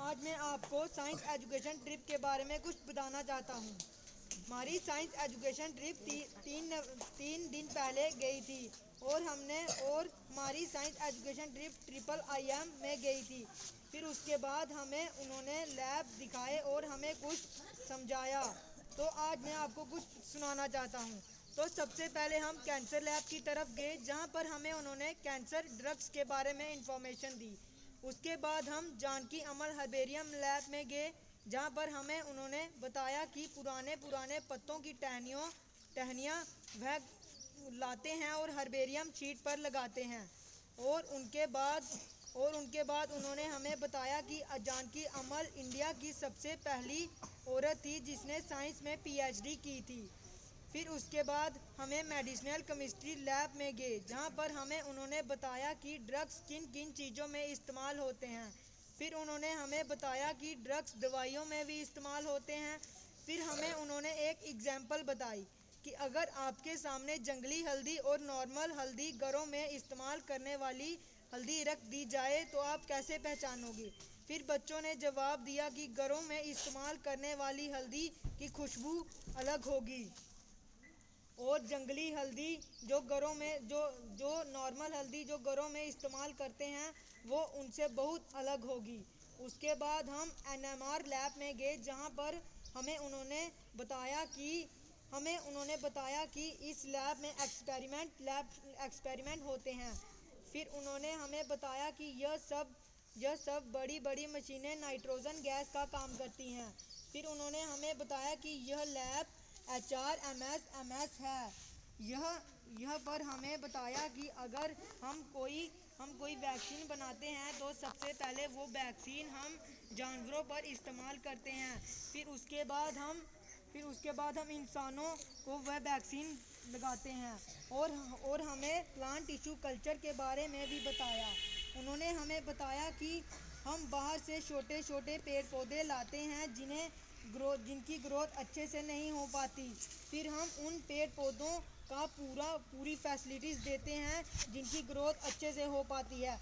आज मैं आपको साइंस एजुकेशन ट्रिप के बारे में कुछ बताना चाहता हूँ। हमारी साइंस एजुकेशन ट्रिप तीन दिन पहले गई थी और हमारी साइंस एजुकेशन ट्रिप IIM में गई थी। फिर उसके बाद हमें उन्होंने लैब दिखाए और हमें कुछ समझाया। तो आज मैं आपको कुछ सुनाना चाहता हूँ। तो सबसे पहले हम कैंसर लैब की तरफ गए, जहाँ पर हमें उन्होंने कैंसर ड्रग्स के बारे में इंफॉर्मेशन दी। उसके बाद हम जानकी अमर हर्बेरियम लैब में गए, जहाँ पर हमें उन्होंने बताया कि पुराने पुराने पत्तों की टहनियाँ वह लाते हैं और हर्बेरियम शीट पर लगाते हैं। और उनके बाद उन्होंने हमें बताया कि जानकी अमर इंडिया की सबसे पहली औरत थी जिसने साइंस में PhD की थी। फिर उसके बाद हमें मेडिसिनल केमिस्ट्री लैब में गए, जहाँ पर हमें उन्होंने बताया कि ड्रग्स किन किन चीज़ों में इस्तेमाल होते हैं। फिर उन्होंने हमें बताया कि ड्रग्स दवाइयों में भी इस्तेमाल होते हैं। फिर हमें उन्होंने एक एग्जाम्पल बताई कि अगर आपके सामने जंगली हल्दी और नॉर्मल हल्दी घरों में इस्तेमाल करने वाली हल्दी रख दी जाए तो आप कैसे पहचानोगे। फिर बच्चों ने जवाब दिया कि घरों में इस्तेमाल करने वाली हल्दी की खुशबू अलग होगी और जंगली हल्दी जो घरों में जो नॉर्मल हल्दी जो घरों में इस्तेमाल करते हैं वो उनसे बहुत अलग होगी। उसके बाद हम NMR लैब में गए, जहाँ पर हमें उन्होंने बताया कि इस लैब में एक्सपेरिमेंट होते हैं। फिर उन्होंने हमें बताया कि यह सब बड़ी बड़ी मशीनें नाइट्रोजन गैस का काम करती हैं। फिर उन्होंने हमें बताया कि यह लैब HRMS है। यह पर हमें बताया कि अगर हम कोई वैक्सीन बनाते हैं तो सबसे पहले वो वैक्सीन हम जानवरों पर इस्तेमाल करते हैं। फिर उसके बाद हम इंसानों को वह वैक्सीन लगाते हैं। और हमें प्लांट टिश्यू कल्चर के बारे में भी बताया। उन्होंने हमें बताया कि हम बाहर से छोटे छोटे पेड़ पौधे लाते हैं जिनकी ग्रोथ अच्छे से नहीं हो पाती। फिर हम उन पेड़ पौधों का पूरी फैसिलिटीज़ देते हैं जिनकी ग्रोथ अच्छे से हो पाती है।